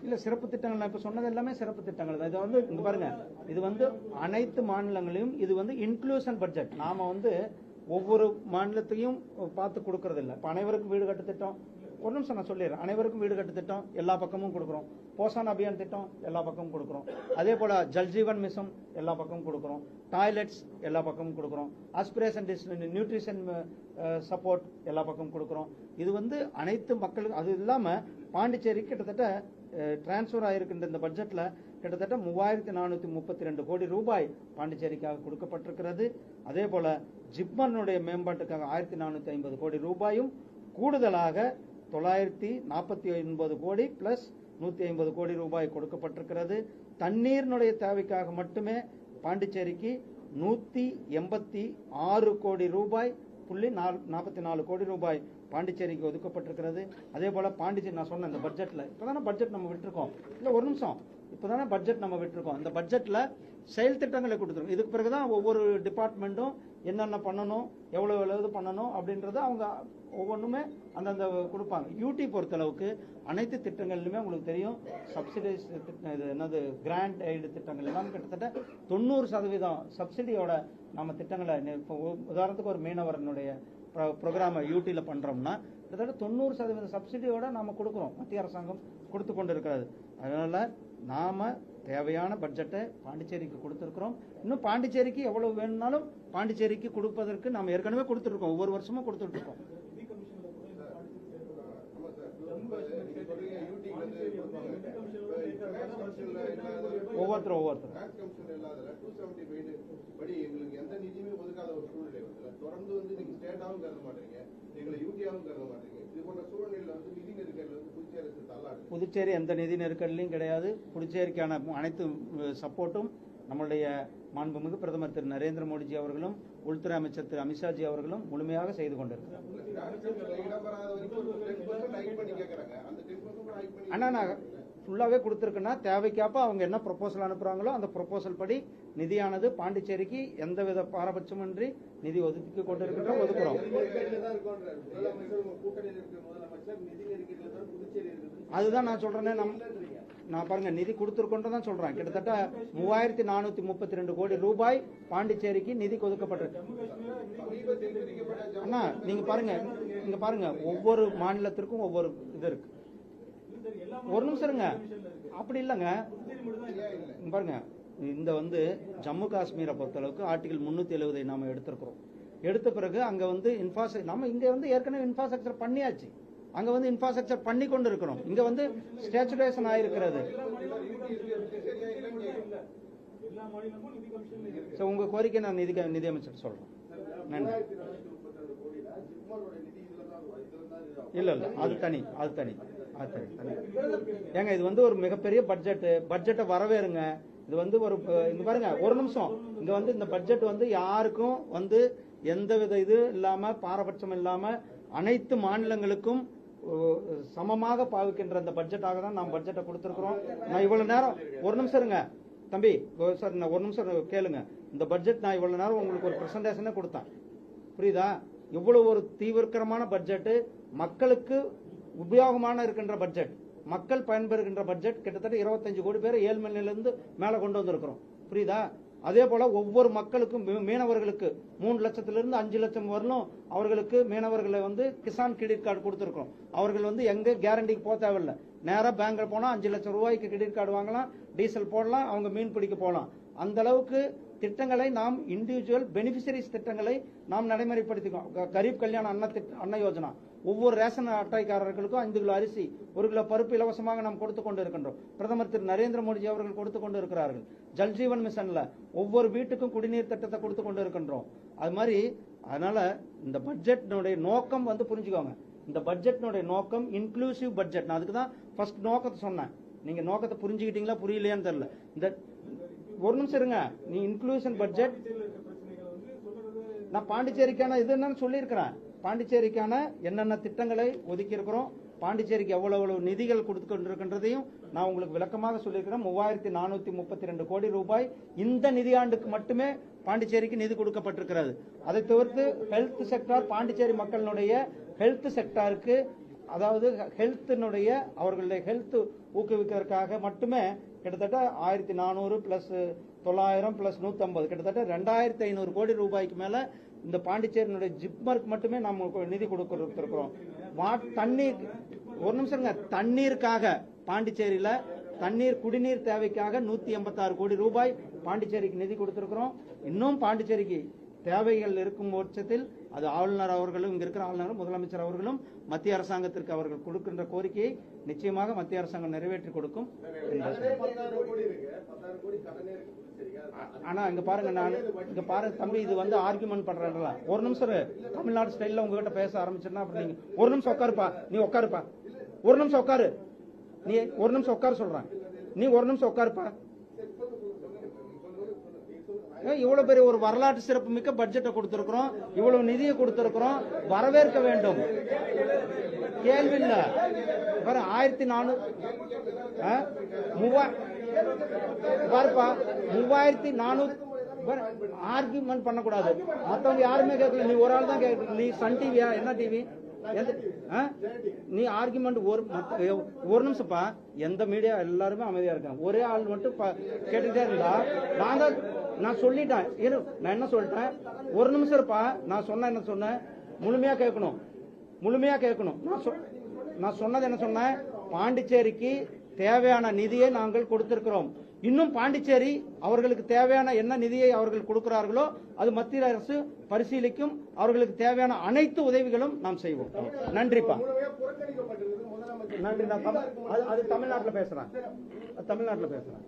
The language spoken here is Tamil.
இல்ல சிறப்பு திட்டங்கள் நான் இப்ப சொன்னது எல்லாமே சிறப்பு திட்டங்கள் தான். இது வந்து இங்க பாருங்க, இது வந்து அனைத்து மாநிலங்களையும் இது வந்து இன்க்ளூஷன் பட்ஜெட். நாம வந்து ஒவ்வொரு மாநிலத்தையும் பார்த்து கொடுக்கறது இல்லை. இப்ப அனைவருக்கும் வீடு கட்டு திட்டம், ஒரு நிமிஷம் நான் சொல்லிடுறேன். அனைவருக்கும் வீடு கட்டு திட்டம் எல்லா பக்கமும் கொடுக்குறோம். போஷான் அபியான் திட்டம் எல்லா பக்கமும் கொடுக்குறோம். அதே போல ஜல்ஜீவன் மிஷன் எல்லா பக்கமும் கொடுக்குறோம். டாய்லெட்ஸ் எல்லா பக்கமும் கொடுக்குறோம். ஆஸ்பிரேஷன் நியூட்ரிஷன் சப்போர்ட் எல்லா பக்கமும் கொடுக்குறோம். இது வந்து அனைத்து மக்களுக்கும். அது இல்லாம பாண்டிச்சேரி கிட்டத்தட்ட டிரான்ஸ்பர் ஆயிருக்கின்ற இந்த பட்ஜெட்ல கிட்டத்தட்ட 3432 கோடி ரூபாய் பாண்டிச்சேரிக்காக கொடுக்கப்பட்டிருக்கிறது. அதே போல ஜிப்மனுடைய மேம்பாட்டுக்காக 1450 கோடி ரூபாயும் கூடுதலாக 949 கோடி பிளஸ் 150 கோடி ரூபாய் கொடுக்கப்பட்டிருக்கிறது. தண்ணீரினுடைய தேவைக்காக மட்டுமே பாண்டிச்சேரிக்கு 186 கோடி ரூபாய் 44 கோடி ரூபாய் பாண்டிச்சேரிக்கு ஒதுக்கப்பட்டிருக்கிறது. அதே போல பாண்டிச்சேரி நான் சொன்ன இந்த பட்ஜெட்ல இப்பதானே பட்ஜெட் நம்ம விட்டுருக்கோம். இல்ல ஒரு நிமிஷம், இப்பதானே பட்ஜெட் நம்ம விட்டுருக்கோம். இந்த பட்ஜெட்ல செயல் திட்டங்களை கொடுத்துருக்கோம். இதுக்கு பிறகுதான் ஒவ்வொரு டிபார்ட்மெண்ட்டும் என்னென்ன பண்ணணும், எவ்வளவு பண்ணணும் அப்படின்றத அவங்க ஒவ்வொன்றுமே அந்தந்த கொடுப்பாங்க. யூடி பொறுத்தளவுக்கு அனைத்து திட்டங்கள்லுமே உங்களுக்கு தெரியும் சப்சிடைஸ் இது என்னது கிராண்ட் எய்டு திட்டங்கள் எல்லாம் கிட்டத்தட்ட 90% சப்சிடியோட நம்ம திட்டங்களை இப்போ உதாரணத்துக்கு ஒரு மீனவரனுடைய ப்ரோக்ராம் யூடியில பண்றோம்னா கிட்டத்தட்ட 90% சப்சிடியோட நாம கொடுக்குறோம். மத்திய அரசாங்கம் கொடுத்து கொண்டு இருக்கிறது. அதனால நாம தேவையான பட்ஜெட்டை பாண்டிச்சேரிக்கு கொடுத்திருக்கிறோம். இன்னும் பாண்டிச்சேரிக்கு எவ்வளவு வேணும்னாலும் பாண்டிச்சேரிக்கு கொடுப்பதற்கு நாம ஏற்கனவே கொடுத்துருக்கோம். ஒவ்வொரு வருஷமும் கொடுத்துட்டு இருக்கோம். ஒவ்வொருத்தரும் எந்த நிதியுமே ஒதுக்காத ஒரு சூழ்நிலை தொடர்ந்து வந்து நீங்க ஸ்டேட்டாவும் கருத மாட்டீங்க, நீங்க யூடியாவும் கருத மாட்டீங்க. இது போன்ற சூழ்நிலையில வந்து நிதி நெருக்கடியில் வந்து புதுச்சேரி தள்ளாடு. புதுச்சேரி எந்த நிதி நெருக்கடிலையும் கிடையாது. புதுச்சேரிக்கான அனைத்து சப்போர்ட்டும் நம்மளுடைய மாண்புமிகு பிரதமர் திரு நரேந்திர மோடிஜி அவர்களும் உள்துறை அமைச்சர் திரு அமித்ஷாஜி அவர்களும் முழுமையாக செய்து கொண்டிருக்கிறார். ஆனா நான் ஃபுல்லாவே கொடுத்திருக்கேன்னா தேவைக்காப்ப அவங்க என்ன ப்ரொபோசல் அனுப்புறாங்களோ அந்த ப்ரொபோசல் படி நிதியானது பாண்டிச்சேரிக்கு எந்தவித பாரபட்சமின்றி நிதி ஒதுக்கி கொண்டிருக்கின்றோம், ஒதுக்குறோம். அதுதான் நான் சொல்றேன். நான் பாருங்க நிதி கொடுத்திருக்கோம் சொல்றேன். கிட்டத்தட்ட 3432 கோடி ரூபாய் பாண்டிச்சேரிக்கு நிதி ஒதுக்கப்பட்டிருக்கு. அண்ணா நீங்க பாருங்க ஒவ்வொரு மாநிலத்திற்கும் ஒவ்வொரு இது இருக்கு. ஒரு நிமிஷம் இருங்க, அப்படி இல்லங்க பாருங்க. இந்த வந்து ஜம்மு காஷ்மீரை பொறுத்தளவுக்கு ஆர்டிகல் 370 நாம எடுத்திருக்கிறோம். எடுத்த பிறகு அங்க வந்து நம்ம இங்க வந்து ஏற்கனவே இன்ஃப்ராஸ்ட்ரக்சர் பண்ணியாச்சு. அங்க வந்து இன்ஃப்ராஸ்ட்ரக்சர் பண்ணி கொண்டு இருக்கிறோம். இங்க வந்து ஸ்டேச்சுரேஷன் ஆயிருக்கிறது. உங்க கோரிக்கை நான் நிதி அமைச்சர் சொல்றேன். நன்றி. இல்ல அது தனி ஏங்க. இது வந்து ஒரு மிகப்பெரிய பட்ஜெட்டை வரவேறுங்க. இது வந்து ஒரு இங்க பாருங்க ஒரு நிமிஷம். இங்க வந்து இந்த பட்ஜெட் வந்து யாருக்கும் வந்து எந்தவித இது இல்லாம பாரபட்சம் இல்லாம அனைத்து மாநிலங்களுக்கும் சமமாக பாவிக்கின்ற இந்த பட்ஜெட்டாக தான் நாம் பட்ஜெட்டை கொடுத்திருக்கிறோம். நான் இவ்வளவு நேரம் ஒரு நிமிஷம் இருங்க தம்பி சார், நான் ஒரு நிமிஷம் கேளுங்க. இந்த பட்ஜெட் நான் இவ்வளவு நேரம் உங்களுக்கு ஒரு பிரசன்டேஷனே கொடுத்தேன், புரியுதா? இவ்வளவு ஒரு தீவிரமான பட்ஜெட், மக்களுக்கு உபயோகமான இருக்கின்ற பட்ஜெட், மக்கள் பயன்பெறுகின்ற பட்ஜெட். கிட்டத்தட்ட 25 கோடி பேர் ஏழ்மையிலிருந்து மேல கொண்டு வந்திருக்கிறோம், புரியுதா? அதே போல ஒவ்வொரு மக்களுக்கும் மீனவர்களுக்கு 3 லட்சத்திலிருந்து 5 லட்சம் வரலும் அவர்களுக்கு மீனவர்களை வந்து கிசான் கிரெடிட் கார்டு கொடுத்திருக்கிறோம். அவர்கள் வந்து எங்க கேரண்டிக்கு போக தேவையில்லை, நேரா பேங்க்ல போனா 5 லட்சம் ரூபாய்க்கு கிரெடிட் கார்டு வாங்கலாம், டீசல் போடலாம், அவங்க மீன் பிடிக்க போகலாம். அந்த அளவுக்கு திட்டங்களை நாம் இண்டிவிஜுவல் பெனிஃபிஷரிஸ் திட்டங்களை நாம் நடைமுறைப்படுத்திக்கோம். கரீப் கல்யாண அன்ன யோஜனா, ஒவ்வொரு ரேஷன் அட்டைக்காரர்களுக்கும் 5 கிலோ அரிசி 1 கிலோ பருப்பு இலவசமாக நாம் கொடுத்து கொண்டு இருக்கின்றோம். பிரதமர் திரு நரேந்திர மோடிஜி அவர்கள் கொடுத்து கொண்டு இருக்கிறார்கள். ஜல்ஜீவன் மிஷன்ல ஒவ்வொரு வீட்டுக்கும் குடிநீர் திட்டத்தை கொடுத்து கொண்டு இருக்கின்றோம். அது மாதிரி அதனால இந்த பட்ஜெட்னுடைய நோக்கம் வந்து புரிஞ்சுக்கோங்க. இந்த பட்ஜெட்னுடைய நோக்கம் இன்க்ளூசிவ் பட்ஜெட். நான் அதுக்கு தான் ஃபர்ஸ்ட் நோக்கத்தை சொன்னேன். நீங்க நோக்கத்தை புரிஞ்சுக்கிட்டீங்களா புரியலையான்னு தெரியல. இந்த ஒரு நிமிஷம் இருங்க. நீ இன்க்ளூஷன் பட்ஜெட் நான் பாண்டிச்சேரிக்கான இது என்னன்னு சொல்லியிருக்கிறேன். பாண்டிச்சேரிக்கான என்னென்ன திட்டங்களை ஒதுக்கி இருக்கிறோம், பாண்டிச்சேரிக்கு எவ்வளவு நிதிகள் கொடுத்து கொண்டிருக்கின்றதையும் நான் உங்களுக்கு விளக்கமாக சொல்லியிருக்கிறேன். 3432 கோடி ரூபாய் இந்த நிதியாண்டுக்கு மட்டுமே பாண்டிச்சேரிக்கு நிதி கொடுக்கப்பட்டிருக்கிறது. அதை தவிர்த்து ஹெல்த் செக்டார், பாண்டிச்சேரி மக்களுடைய ஹெல்த் செக்டாருக்கு அதாவது ஹெல்த்தினுடைய அவர்களுடைய ஹெல்த் ஊக்குவிக்கிறதுக்காக மட்டுமே கிட்டத்தட்ட 1400 பிளஸ் 900 பிளஸ் 150 கிட்டத்தட்ட 2500 கோடி ரூபாய்க்கு மேல இந்த பாண்டிச்சேரியினுடைய ஜிப்மர்க்கு மட்டுமே நம்ம நிதி கொடுக்கிறோம். தண்ணீர் ஒரு நிமிஷங்க, தண்ணீருக்காக பாண்டிச்சேரியில தண்ணீர் குடிநீர் தேவைக்காக 186 கோடி ரூபாய் பாண்டிச்சேரிக்கு நிதி கொடுத்திருக்கிறோம். இன்னும் பாண்டிச்சேரிக்கு தேவைகள் இருக்கும் பட்சத்தில் அது ஆளுநர் அவர்களும், இங்க இருக்கிற ஆளுநரும் முதலமைச்சர் அவர்களும் மத்திய அரசாங்கத்திற்கு அவர்கள் கொடுக்கின்ற கோரிக்கையை நிச்சயமாக மத்திய அரசாங்கம் நிறைவேற்றி கொடுக்கும். ஆனா இங்க பாருங்க, நான் இங்க பாருங்க தம்பி, இது வந்து ஆர்குமெண்ட் பண்றேன்ல. ஒரு நிமிஷம் தமிழ்நாடு ஸ்டைல்ல உங்ககிட்ட பேச ஆரம்பிச்சேன்னா அப்புறம் நீங்க ஒரு நிமிஷம் உட்காருப்பா, நீ உட்காருப்பா, ஒரு நிமிஷம் உட்காரு, நீ ஒரு நிமிஷம் உட்காரு சொல்றேன், நீ ஒரு நிமிஷம் உட்காருப்பா. இவ்வளவு பெரிய ஒரு வரலாற்று சிறப்பு மிக்க பட்ஜெட்டை கொடுத்திருக்கிறோம், இவ்வளவு நிதியை கொடுத்திருக்கிறோம், வரவேற்க வேண்டும். கேள்வி இல்ல. 1400 பாருப்பா, 3400 ஆர்குமெண்ட் பண்ணக்கூடாது. மத்தவங்க யாருமே கேட்கல, நீ ஒரு ஆள் தான் கேட்கல. நீ சன் டிவியா, என்ன டிவி? நீ ஆர்குமெண்ட் ஒரு நிமிஷம்ப்பா. எந்த மீடியா எல்லாருமே அமைதியா இருக்காங்க, ஒரே ஆள் மட்டும் கேட்டுட்டே இருந்தா நான் சொல்லிட்டேன். நான் என்ன சொல்லிட்டேன்? ஒரு நிமிஷம் இருப்பா. நான் சொன்ன என்ன சொன்னேன்? முழுமையா கேட்கணும், முழுமையா கேட்கணும். நான் சொன்னது என்ன சொன்னேன்? பாண்டிச்சேரிக்கு தேவையான நிதியை நாங்கள் கொடுத்திருக்கிறோம். இன்னும் பாண்டிச்சேரி அவர்களுக்கு தேவையான என்ன நிதியை அவர்கள் கொடுக்கிறார்களோ அது மத்திய அரசு பரிசீலிக்கும். அவர்களுக்கு தேவையான அனைத்து உதவிகளும் நாம் செய்வோம். நன்றிப்பா, நன்றி. நான் அது தமிழ்நாட்டில் பேசுறேன், தமிழ்நாட்டில் பேசுறேன்.